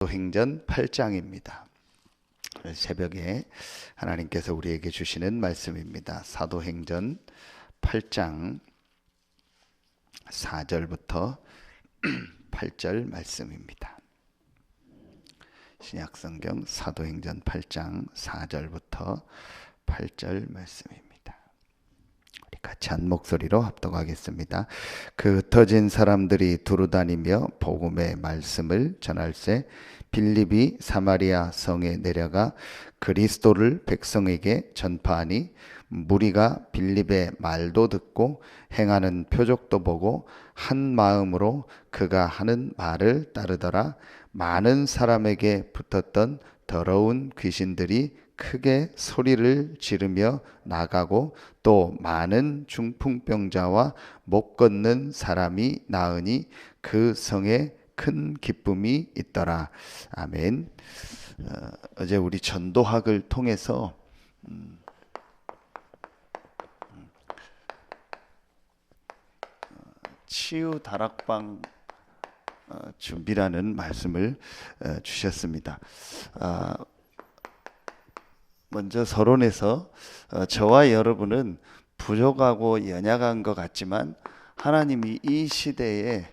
사도행전 8장입니다. 새벽에 하나님께서 우리에게 주시는 말씀입니다. 사도행전 8장 4절부터 8절 말씀입니다. 신약성경 사도행전 8장 4절부터 8절 말씀입니다. 우리 같이 한 목소리로 합독하겠습니다. 그 흩어진 사람들이 두루다니며 복음의 말씀을 전할세 빌립이 사마리아 성에 내려가 그리스도를 백성에게 전파하니 무리가 빌립의 말도 듣고 행하는 표적도 보고 한 마음으로 그가 하는 말을 따르더라. 많은 사람에게 붙었던 더러운 귀신들이 크게 소리를 지르며 나가고 또 많은 중풍병자와 못 걷는 사람이 나으니 그 성에 큰 기쁨이 있더라. 아멘. 어제 우리 전도학을 통해서 치유 다락방 준비라는 말씀을 주셨습니다. 먼저 서론에서 저와 여러분은 부족하고 연약한 것 같지만 하나님이 이 시대에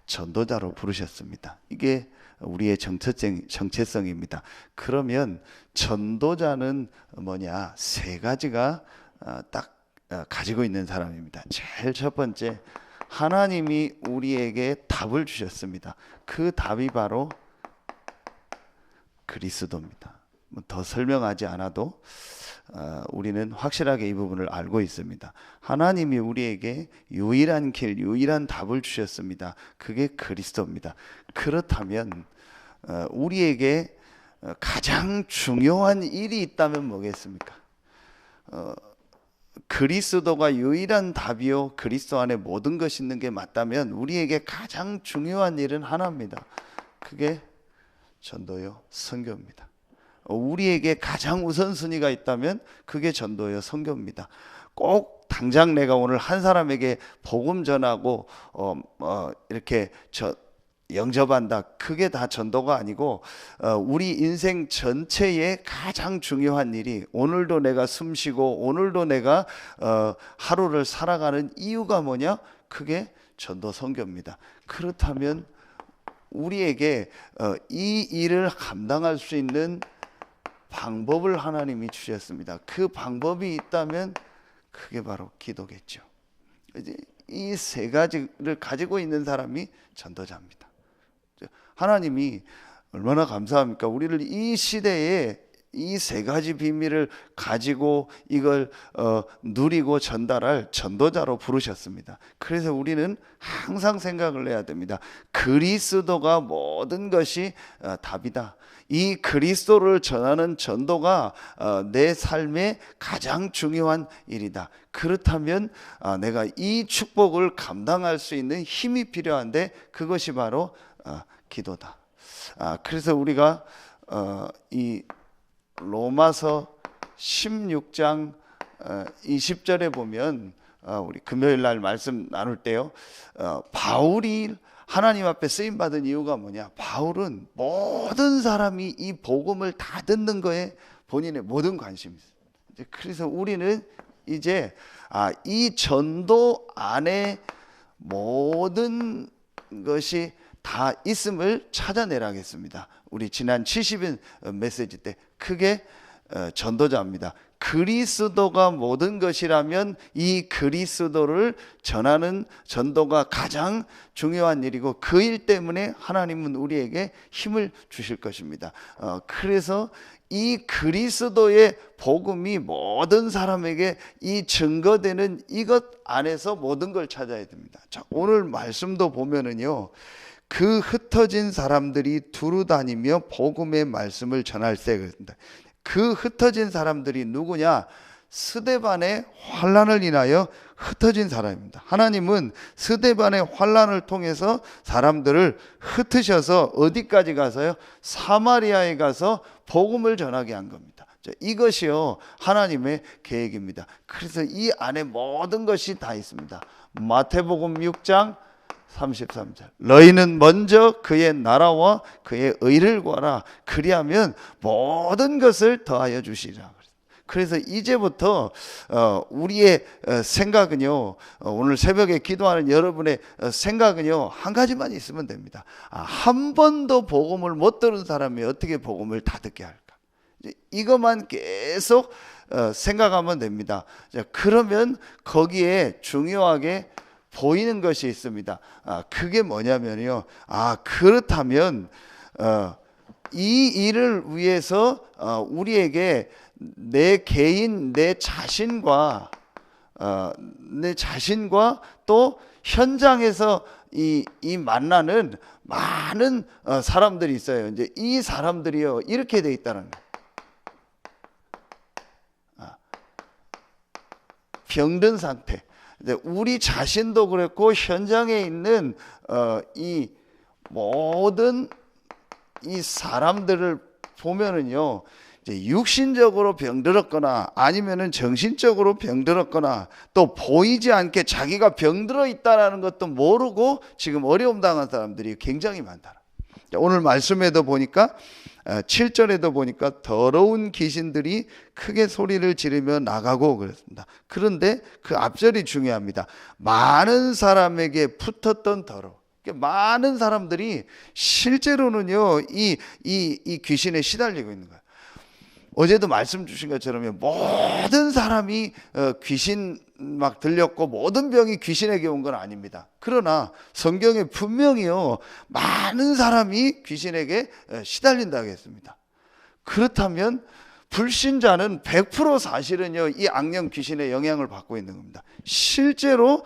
전도자로 부르셨습니다. 이게 우리의 정체성입니다. 그러면 전도자는 뭐냐? 세 가지가 딱 가지고 있는 사람입니다. 제일 첫 번째, 하나님이 우리에게 답을 주셨습니다. 그 답이 바로 그리스도입니다. 더 설명하지 않아도 우리는 확실하게 이 부분을 알고 있습니다. 하나님이 우리에게 유일한 길, 유일한 답을 주셨습니다. 그게 그리스도입니다. 그렇다면 우리에게 가장 중요한 일이 있다면 뭐겠습니까? 그리스도가 유일한 답이요 그리스도 안에 모든 것이 있는 게 맞다면 우리에게 가장 중요한 일은 하나입니다. 그게 전도요 선교입니다. 우리에게 가장 우선순위가 있다면 그게 전도요 선교입니다. 꼭 당장 내가 오늘 한 사람에게 복음 전하고 이렇게 영접한다, 그게 다 전도가 아니고 우리 인생 전체에 가장 중요한 일이, 오늘도 내가 숨쉬고 오늘도 내가 하루를 살아가는 이유가 뭐냐? 그게 전도 선교입니다. 그렇다면 우리에게 이 일을 감당할 수 있는 방법을 하나님이 주셨습니다. 그 방법이 있다면 그게 바로 기도겠죠. 이 세 가지를 가지고 있는 사람이 전도자입니다. 하나님이 얼마나 감사합니까? 우리를 이 시대에 이 세 가지 비밀을 가지고 이걸 누리고 전달할 전도자로 부르셨습니다. 그래서 우리는 항상 생각을 해야 됩니다. 그리스도가 모든 것이 답이다. 이 그리스도를 전하는 전도가 내 삶의 가장 중요한 일이다. 그렇다면 내가 이 축복을 감당할 수 있는 힘이 필요한데 그것이 바로 기도다. 그래서 우리가 이 로마서 16장 20절에 보면 우리 금요일 날 말씀 나눌 때요, 바울이 하나님 앞에 쓰임 받은 이유가 뭐냐? 바울은 모든 사람이 이 복음을 다 듣는 거에 본인의 모든 관심이 있어요. 그래서 우리는 이제 이 전도 안에 모든 것이 다 있음을 찾아내라겠습니다. 우리 지난 70일 메시지 때 크게 전도자입니다. 그리스도가 모든 것이라면 이 그리스도를 전하는 전도가 가장 중요한 일이고 그 일 때문에 하나님은 우리에게 힘을 주실 것입니다. 그래서 이 그리스도의 복음이 모든 사람에게 이 증거되는 이것 안에서 모든 걸 찾아야 됩니다. 자, 오늘 말씀도 보면은요, 그 흩어진 사람들이 두루다니며 복음의 말씀을 전할세 그랬습니다. 그 흩어진 사람들이 누구냐? 스데반의 환난을 인하여 흩어진 사람입니다. 하나님은 스데반의 환난을 통해서 사람들을 흩으셔서 어디까지 가서요? 사마리아에 가서 복음을 전하게 한 겁니다. 이것이요 하나님의 계획입니다. 그래서 이 안에 모든 것이 다 있습니다. 마태복음 6장 33절. 너희는 먼저 그의 나라와 그의 의를 구하라. 그리하면 모든 것을 더하여 주시리라. 그래서 이제부터 우리의 생각은요, 오늘 새벽에 기도하는 여러분의 생각은요, 한 가지만 있으면 됩니다. 한 번도 복음을 못 들은 사람이 어떻게 복음을 다 듣게 할까? 이것만 계속 생각하면 됩니다. 자, 그러면 거기에 중요하게 보이는 것이 있습니다. 그게 뭐냐면요. 그렇다면 이 일을 위해서 우리에게 내 개인, 내 자신과 또 현장에서 이 만나는 많은 사람들이 있어요. 이제 이 사람들이요, 이렇게 돼 있다는 거예요. 병든 상태. 우리 자신도 그랬고 현장에 있는 이 모든 이 사람들을 보면은요, 이제 육신적으로 병들었거나 아니면은 정신적으로 병들었거나 또 보이지 않게 자기가 병들어 있다라는 것도 모르고 지금 어려움 당한 사람들이 굉장히 많다. 오늘 말씀에도 보니까 7절에도 보니까 더러운 귀신들이 크게 소리를 지르며 나가고 그랬습니다. 그런데 그 앞절이 중요합니다. 많은 사람에게 붙었던 더러움. 많은 사람들이 실제로는요, 이 귀신에 시달리고 있는 거예요. 어제도 말씀 주신 것처럼 모든 사람이 귀신 막 들렸고 모든 병이 귀신에게 온 건 아닙니다. 그러나 성경에 분명히요, 많은 사람이 귀신에게 시달린다고 했습니다. 그렇다면 불신자는 100% 사실은요, 이 악령 귀신의 영향을 받고 있는 겁니다. 실제로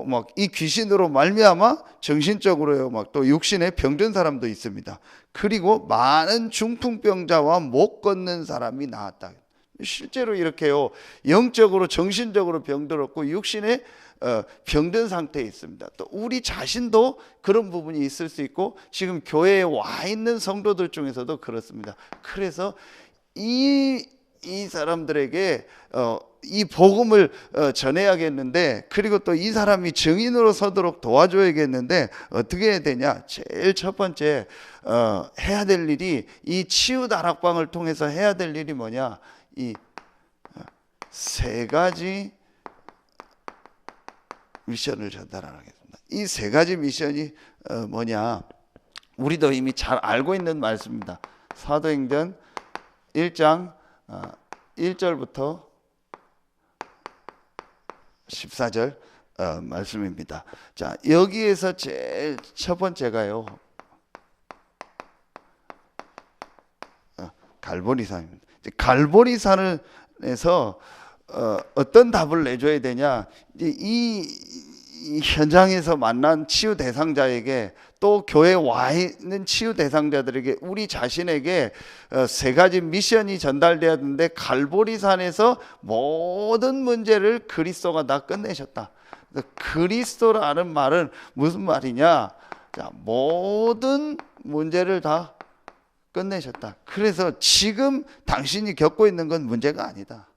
막 이 귀신으로 말미암아 정신적으로요, 막 또 육신에 병든 사람도 있습니다. 그리고 많은 중풍병자와 못 걷는 사람이 나았다. 실제로 이렇게요, 영적으로 정신적으로 병들었고 육신에 병든 상태에 있습니다. 또 우리 자신도 그런 부분이 있을 수 있고 지금 교회에 와 있는 성도들 중에서도 그렇습니다. 그래서 이 사람들에게 이 복음을 전해야겠는데, 그리고 또 이 사람이 증인으로 서도록 도와줘야겠는데 어떻게 해야 되냐? 제일 첫 번째 해야 될 일이, 이 치유 다락방을 통해서 해야 될 일이 뭐냐? 이 세 가지 미션을 전달하겠습니다. 이 세 가지 미션이 뭐냐? 우리도 이미 잘 알고 있는 말씀입니다. 사도행전 1장 1절부터 14절 말씀입니다. 자, 여기에서 제일 첫 번째가요, 갈보리산입니다. 갈보리산에서 어떤 답을 내줘야 되냐? 이 현장에서 만난 치유 대상자에게, 또 교회에 와 있는 치유 대상자들에게, 우리 자신에게 세 가지 미션이 전달돼야 되는데, 갈보리산에서 모든 문제를 그리스도가 다 끝내셨다. 그리스도라는 말은 무슨 말이냐? 자, 모든 문제를 다 끝내셨다. 그래서 지금 당신이 겪고 있는 건 문제가 아니다.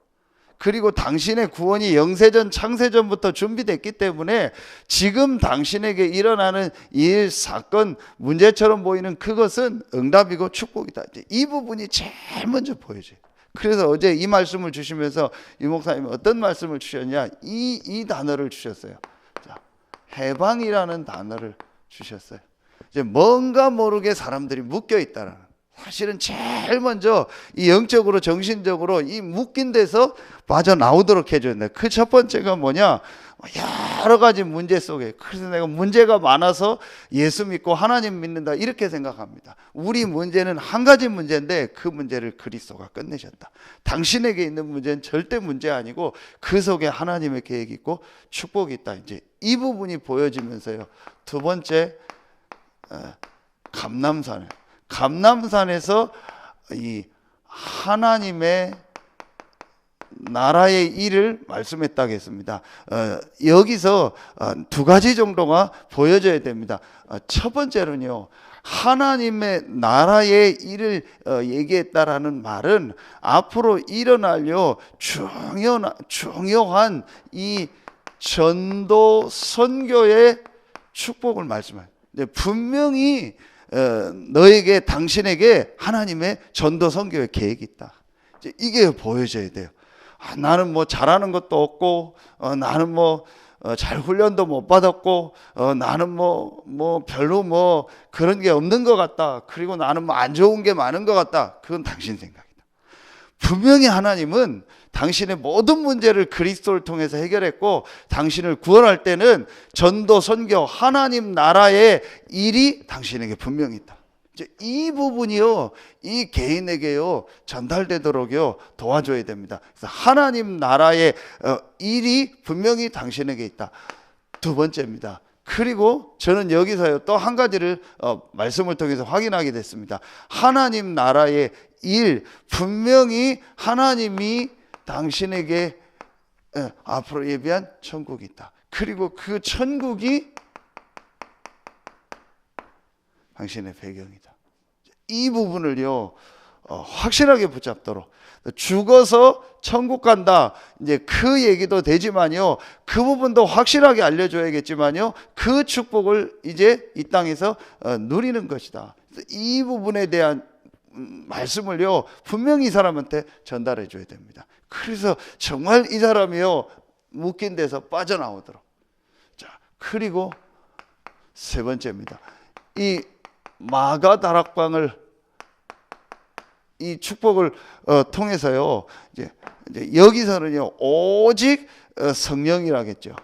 그리고 당신의 구원이 영세전 창세전부터 준비됐기 때문에 지금 당신에게 일어나는 일, 사건, 문제처럼 보이는 그것은 응답이고 축복이다. 이 부분이 제일 먼저 보여져요. 그래서 어제 이 말씀을 주시면서 이 목사님이 어떤 말씀을 주셨냐? 이 단어를 주셨어요. 자, 해방이라는 단어를 주셨어요. 이제 뭔가 모르게 사람들이 묶여 있다라는, 사실은 제일 먼저 이 영적으로 정신적으로 이 묶인 데서 빠져나오도록 해줘야 된다. 그 첫 번째가 뭐냐? 여러 가지 문제 속에, 그래서 내가 문제가 많아서 예수 믿고 하나님 믿는다 이렇게 생각합니다. 우리 문제는 한 가지 문제인데 그 문제를 그리스도가 끝내셨다. 당신에게 있는 문제는 절대 문제 아니고 그 속에 하나님의 계획이 있고 축복이 있다. 이제 이 부분이 보여지면서요, 두 번째, 감람산에서 이 하나님의 나라의 일을 말씀했다고 했습니다. 여기서 두 가지 정도가 보여져야 됩니다. 첫 번째는요, 하나님의 나라의 일을 얘기했다라는 말은 앞으로 일어날요 중요한 이 전도 선교의 축복을 말씀해요. 분명히 너에게 당신에게 하나님의 전도 선교의 계획이 있다. 이게 보여져야 돼요. 나는 뭐 잘하는 것도 없고 나는 뭐 잘 훈련도 못 받았고 나는 뭐 별로 뭐 그런 게 없는 것 같다. 그리고 나는 뭐 안 좋은 게 많은 것 같다. 그건 당신 생각이다. 분명히 하나님은 당신의 모든 문제를 그리스도를 통해서 해결했고 당신을 구원할 때는 전도 선교 하나님 나라의 일이 당신에게 분명히 있다. 이제 이 부분이요, 이 개인에게요 전달되도록요 도와줘야 됩니다. 그래서 하나님 나라의 일이 분명히 당신에게 있다. 두 번째입니다. 그리고 저는 여기서요 또 한 가지를 말씀을 통해서 확인하게 됐습니다. 하나님 나라의 일, 분명히 하나님이 당신에게 앞으로 예비한 천국이 있다. 그리고 그 천국이 당신의 배경이다. 이 부분을요 확실하게 붙잡도록, 죽어서 천국 간다 이제 그 얘기도 되지만요 그 부분도 확실하게 알려줘야겠지만요 그 축복을 이제 이 땅에서 누리는 것이다. 이 부분에 대한 말씀을요 분명히 이 사람한테 전달해 줘야 됩니다. 그래서 정말 이 사람이요 묶인 데서 빠져나오도록. 자, 그리고 세 번째입니다. 이 마가 다락방을 이 축복을 통해서요 이제 여기서는요 오직 성령이라겠죠.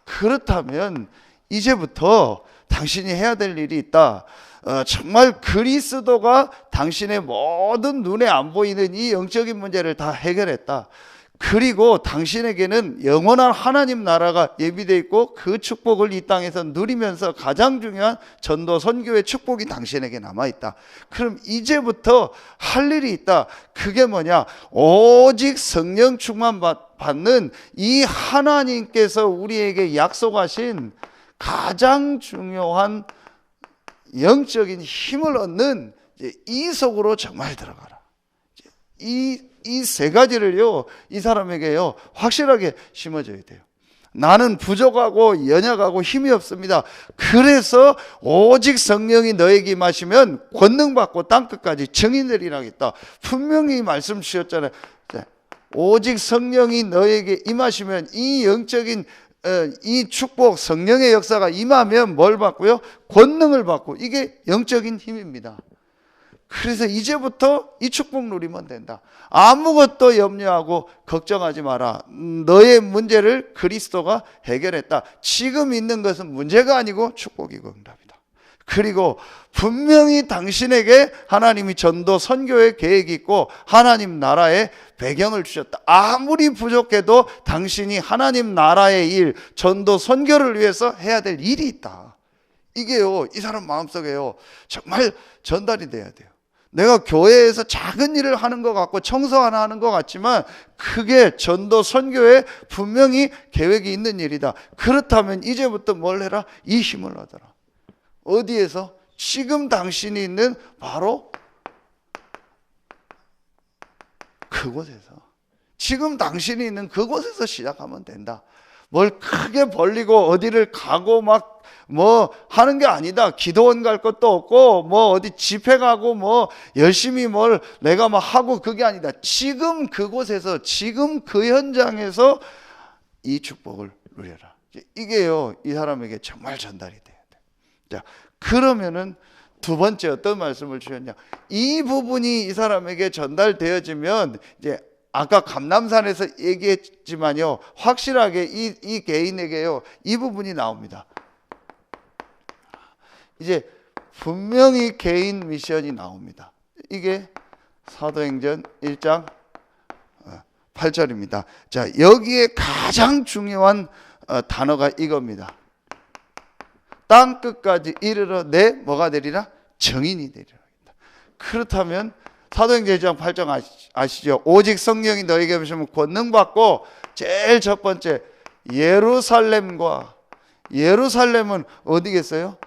그렇다면 이제부터 당신이 해야 될 일이 있다. 정말 그리스도가 당신의 모든 눈에 안 보이는 이 영적인 문제를 다 해결했다. 그리고 당신에게는 영원한 하나님 나라가 예비되어 있고 그 축복을 이 땅에서 누리면서 가장 중요한 전도 선교의 축복이 당신에게 남아있다. 그럼 이제부터 할 일이 있다. 그게 뭐냐? 오직 성령 충만 받는 이 하나님께서 우리에게 약속하신 가장 중요한 영적인 힘을 얻는 이 속으로 정말 들어가라. 이 세 가지를요 이 사람에게요 확실하게 심어줘야 돼요. 나는 부족하고 연약하고 힘이 없습니다. 그래서 오직 성령이 너에게 임하시면 권능받고 땅끝까지 증인되리라 했다. 분명히 말씀 주셨잖아요. 오직 성령이 너에게 임하시면 이 영적인 이 축복 성령의 역사가 임하면 뭘 받고요? 권능을 받고, 이게 영적인 힘입니다. 그래서 이제부터 이 축복 누리면 된다. 아무것도 염려하고 걱정하지 마라. 너의 문제를 그리스도가 해결했다. 지금 있는 것은 문제가 아니고 축복이고 응답이다. 그리고 분명히 당신에게 하나님이 전도 선교의 계획이 있고 하나님 나라의 배경을 주셨다. 아무리 부족해도 당신이 하나님 나라의 일, 전도 선교를 위해서 해야 될 일이 있다. 이게요 이 사람 마음속에요 정말 전달이 돼야 돼요. 내가 교회에서 작은 일을 하는 것 같고 청소 하나 하는 것 같지만 그게 전도 선교에 분명히 계획이 있는 일이다. 그렇다면 이제부터 뭘 해라? 이 힘을 얻어라. 어디에서? 지금 당신이 있는 바로 그곳에서, 지금 당신이 있는 그곳에서 시작하면 된다. 뭘 크게 벌리고 어디를 가고 막 뭐 하는 게 아니다. 기도원 갈 것도 없고 뭐 어디 집회 가고 뭐 열심히 뭘 내가 막 하고 그게 아니다. 지금 그곳에서, 지금 그 현장에서 이 축복을 누려라. 이게요 이 사람에게 정말 전달이 돼야 돼. 자, 그러면은 두 번째 어떤 말씀을 주셨냐? 이 부분이 이 사람에게 전달되어지면 이제 아까 감람산에서 얘기했지만요 확실하게 이 개인에게요 이 부분이 나옵니다. 이제 분명히 개인 미션이 나옵니다. 이게 사도행전 1장 8절입니다. 자, 여기에 가장 중요한 단어가 이겁니다. 땅 끝까지 이르러 내 뭐가 되리라? 증인이 되리라. 그렇다면 사도행전 1장 8절 아시죠? 오직 성령이 너에게 오시면 권능 받고, 제일 첫 번째 예루살렘은 어디겠어요?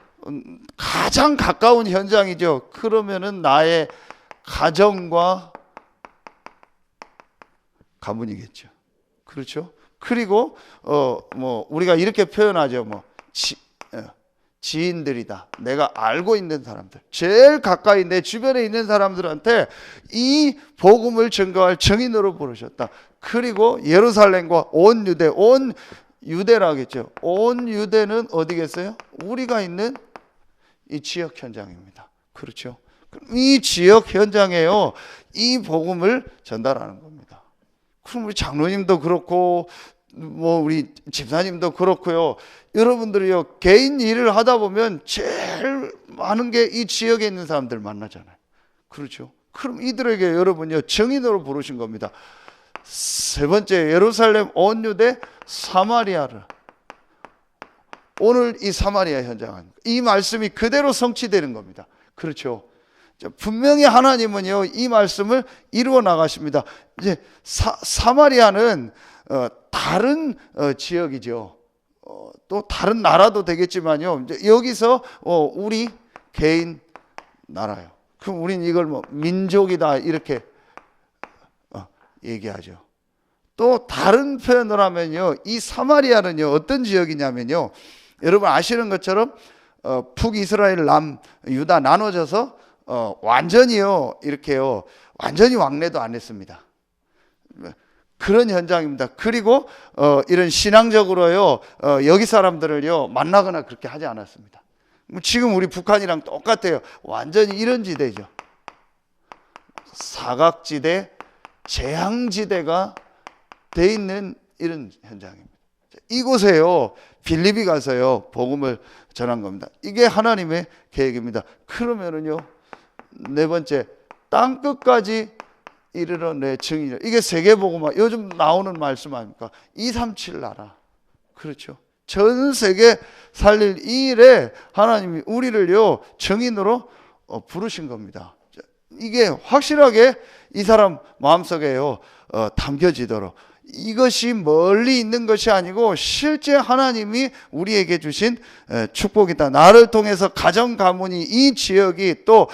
가장 가까운 현장이죠. 그러면은 나의 가정과 가문이겠죠. 그렇죠? 그리고 뭐 우리가 이렇게 표현하죠. 뭐 지인들이다. 내가 알고 있는 사람들, 제일 가까이 내 주변에 있는 사람들한테 이 복음을 증거할 증인으로 부르셨다. 그리고 예루살렘과 온 유대라 하겠죠. 온 유대는 어디겠어요? 우리가 있는 이 지역 현장입니다. 그렇죠. 이 지역 현장에요, 이 복음을 전달하는 겁니다. 그럼 우리 장로님도 그렇고 뭐 우리 집사님도 그렇고요. 여러분들이요, 개인 일을 하다 보면 제일 많은 게 이 지역에 있는 사람들 만나잖아요. 그렇죠. 그럼 이들에게 여러분요, 증인으로 부르신 겁니다. 세 번째, 예루살렘, 온 유대, 사마리아를. 오늘 이 사마리아 현장은 이 말씀이 그대로 성취되는 겁니다. 그렇죠. 분명히 하나님은요, 이 말씀을 이루어 나가십니다. 이제 사마리아는 다른 지역이죠. 또 다른 나라도 되겠지만요. 이제 여기서 우리 개인 나라요. 그럼 우린 이걸 뭐 민족이다 이렇게 얘기하죠. 또 다른 표현을 하면요, 이 사마리아는요 어떤 지역이냐면요, 여러분 아시는 것처럼 북이스라엘, 남유다 나눠져서 완전히요 이렇게요 완전히 왕래도 안 했습니다. 그런 현장입니다. 그리고 이런 신앙적으로요 여기 사람들을요 만나거나 그렇게 하지 않았습니다. 지금 우리 북한이랑 똑같아요. 완전히 이런 지대죠. 사각지대, 재앙지대가 돼 있는 이런 현장입니다. 이곳에요 빌립이 가서요 복음을 전한 겁니다. 이게 하나님의 계획입니다. 그러면은요, 네 번째, 땅 끝까지 이르러 내 증인이라. 이게 세계복음화 요즘 나오는 말씀 아닙니까? 237 나라. 그렇죠. 전 세계 살릴 이 일에 하나님이 우리를요 증인으로 부르신 겁니다. 이게 확실하게 이 사람 마음속에요 담겨지도록, 이것이 멀리 있는 것이 아니고 실제 하나님이 우리에게 주신 축복이다. 나를 통해서 가정 가문이, 이 지역이 또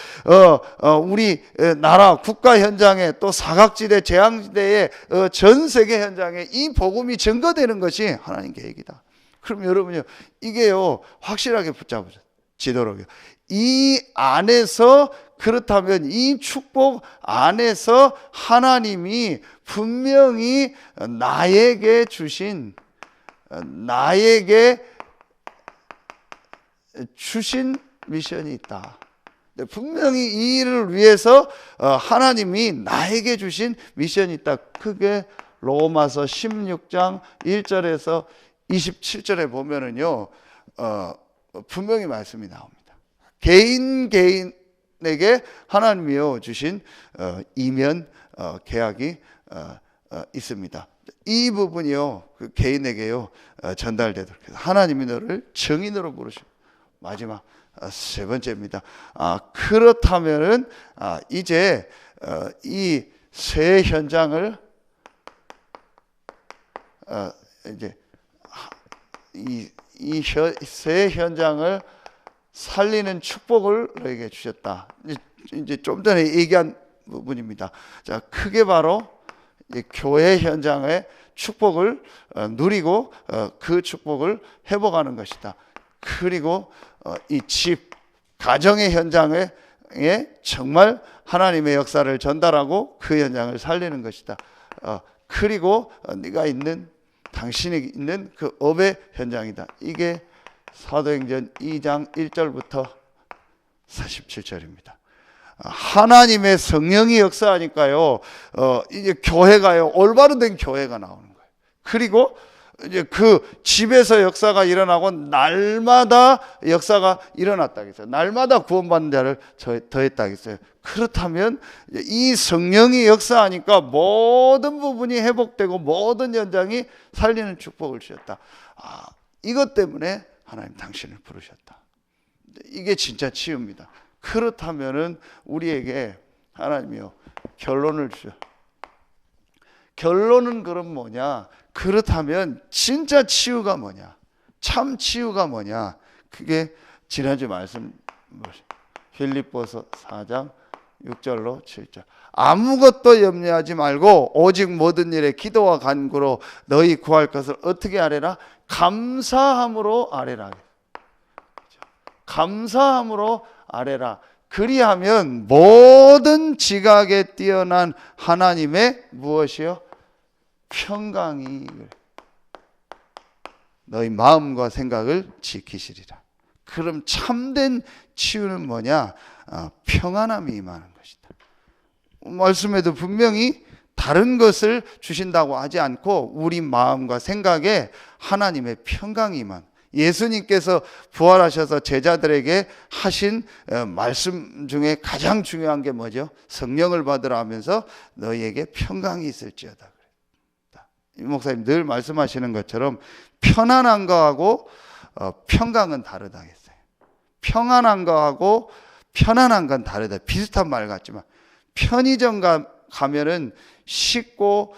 우리 나라 국가 현장에, 또 사각지대 재앙지대의 전 세계 현장에 이 복음이 증거되는 것이 하나님 계획이다. 그럼 여러분요, 이게요 확실하게 붙잡아지도록요, 이 안에서, 그렇다면 이 축복 안에서 하나님이 분명히 나에게 주신 미션이 있다. 분명히 이 일을 위해서 하나님이 나에게 주신 미션이 있다. 그게 로마서 16장 1절에서 27절에 보면은요 분명히 말씀이 나옵니다. 개인에게 하나님이요 주신 이면 계약이 있습니다. 이 부분이요 그 개인에게요 전달되도록 하나님이 너를 증인으로 부르시고, 마지막 세 번째입니다. 그렇다면은 이제 이 새 현장을 이제 이 새 현장을 살리는 축복을 너에게 주셨다. 이제 좀 전에 얘기한 부분입니다. 자, 크게 바로 교회 현장의 축복을 누리고 그 축복을 회복하는 것이다. 그리고 이 집, 가정의 현장에 정말 하나님의 역사를 전달하고 그 현장을 살리는 것이다. 그리고 네가 있는, 당신이 있는 그 업의 현장이다. 이게 사도행전 2장 1절부터 47절입니다. 하나님의 성령이 역사하니까요, 이제 교회가요, 올바로 된 교회가 나오는 거예요. 그리고 이제 그 집에서 역사가 일어나고 날마다 역사가 일어났다겠어요. 날마다 구원받는 자를 더했다겠어요. 그렇다면 이 성령이 역사하니까 모든 부분이 회복되고 모든 현장이 살리는 축복을 주셨다. 이것 때문에 하나님 당신을 부르셨다. 이게 진짜 치유입니다. 그렇다면은 우리에게 하나님이요 결론을 주셔. 결론은 그럼 뭐냐? 그렇다면 진짜 치유가 뭐냐? 참 치유가 뭐냐? 그게 지난주 말씀 필립보서 4장 6절로 7절. 아무것도 염려하지 말고 오직 모든 일에 기도와 간구로 너희 구할 것을 어떻게 아뢰라? 감사함으로 아뢰라. 감사함으로 아뢰라. 그리하면 모든 지각에 뛰어난 하나님의 무엇이요? 평강이 너희 마음과 생각을 지키시리라. 그럼 참된 치유는 뭐냐? 평안함이 임하는 것이다. 말씀에도 분명히 다른 것을 주신다고 하지 않고 우리 마음과 생각에 하나님의 평강이 임한, 예수님께서 부활하셔서 제자들에게 하신 말씀 중에 가장 중요한 게 뭐죠? 성령을 받으라 하면서 너희에게 평강이 있을지어다. 이 목사님 늘 말씀하시는 것처럼 편안한 거하고 평강은 다르다 했어요. 평안한 거하고 편안한 건 다르다. 비슷한 말 같지만 편의점 가면은 쉽고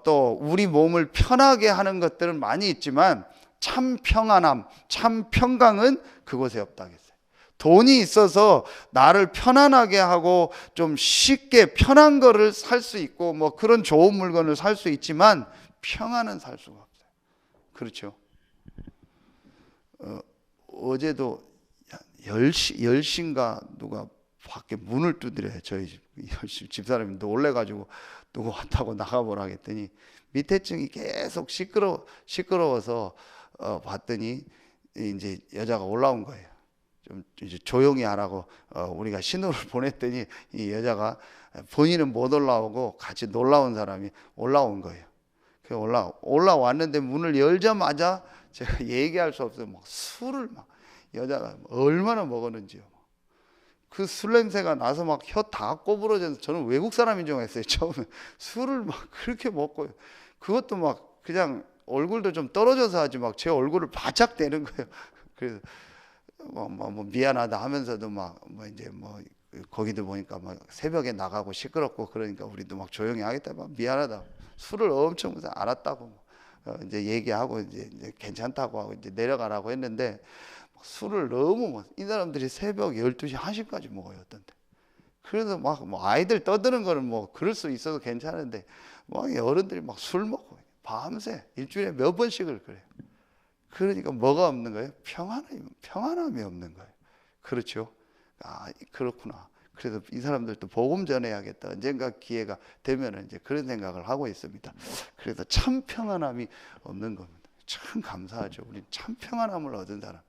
또 우리 몸을 편하게 하는 것들은 많이 있지만 참 평안함, 참 평강은 그곳에 없다고 했어요. 돈이 있어서 나를 편안하게 하고 좀 쉽게 편한 거를 살 수 있고 뭐 그런 좋은 물건을 살 수 있지만 평안은 살 수가 없어요. 그렇죠? 어제도 10시인가 누가 밖에 문을 두드려요. 저희 집사람이 놀래가지고 누구 왔다고 나가보라 했더니 밑에 층이 계속 시끄러워서 봤더니 이제 여자가 올라온 거예요. 좀 이제 조용히 하라고 우리가 신호를 보냈더니 이 여자가 본인은 못 올라오고 같이 놀라온 사람이 올라온 거예요. 그 올라왔는데 문을 열자마자 제가 얘기할 수 없어요. 막 술을 막 여자가 얼마나 먹었는지요. 그 술 냄새가 나서 막 혀 다 꼬부러져서 저는 외국 사람인 줄 알았어요. 처음에 술을 막 그렇게 먹고 그것도 막 그냥 얼굴도 좀 떨어져서 하지 막 제 얼굴을 바짝 대는 거예요. 그래서 뭐 미안하다 하면서도 막 이제 거기도 보니까 막 새벽에 나가고 시끄럽고 그러니까 우리도 막 조용히 하겠다. 막 미안하다. 술을 엄청 알았다고 이제 얘기하고 이제 괜찮다고 하고 이제 내려가라고 했는데 술을 너무 이 사람들이 새벽 12시 1시까지 먹어요. 어떤데. 그래서 막 아이들 떠드는 거는 뭐 그럴 수 있어도 괜찮은데 막 어른들이 막 술 먹고 밤새 일주일에 몇 번씩을 그래요. 그러니까 뭐가 없는 거예요? 평안함이 없는 거예요. 그렇죠? 아, 그렇구나. 그래서 이 사람들도 복음 전해야겠다. 언젠가 기회가 되면 이제 그런 생각을 하고 있습니다. 그래서 참 평안함이 없는 겁니다. 참 감사하죠. 우리 참 평안함을 얻은 사람.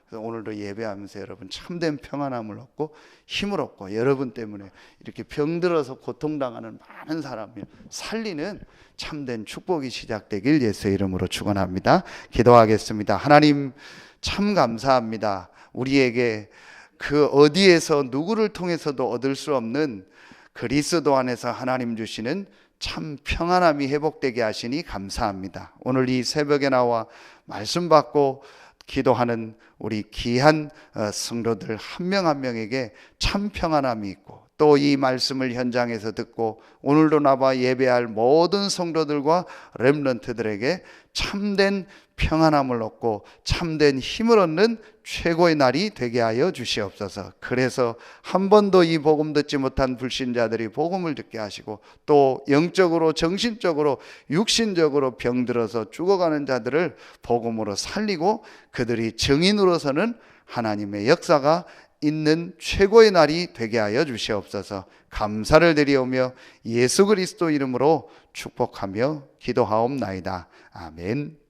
그래서 오늘도 예배하면서 여러분 참된 평안함을 얻고 힘을 얻고 여러분 때문에 이렇게 병들어서 고통당하는 많은 사람을 살리는 참된 축복이 시작되길 예수의 이름으로 축원합니다. 기도하겠습니다. 하나님 참 감사합니다. 우리에게 그 어디에서 누구를 통해서도 얻을 수 없는 그리스도 안에서 하나님 주시는 참 평안함이 회복되게 하시니 감사합니다. 오늘 이 새벽에 나와 말씀 받고 기도하는 우리 귀한 성도들 한 명 한 명에게 참 평안함이 있고 또 이 말씀을 현장에서 듣고 오늘도 나와 예배할 모든 성도들과 렘넌트들에게 참된 평안함을 얻고 참된 힘을 얻는 최고의 날이 되게 하여 주시옵소서. 그래서 한 번도 이 복음 듣지 못한 불신자들이 복음을 듣게 하시고 또 영적으로 정신적으로 육신적으로 병들어서 죽어가는 자들을 복음으로 살리고 그들이 증인으로서는 하나님의 역사가 있는 최고의 날이 되게 하여 주시옵소서. 감사를 드리오며 예수 그리스도 이름으로 축복하며 기도하옵나이다. 아멘.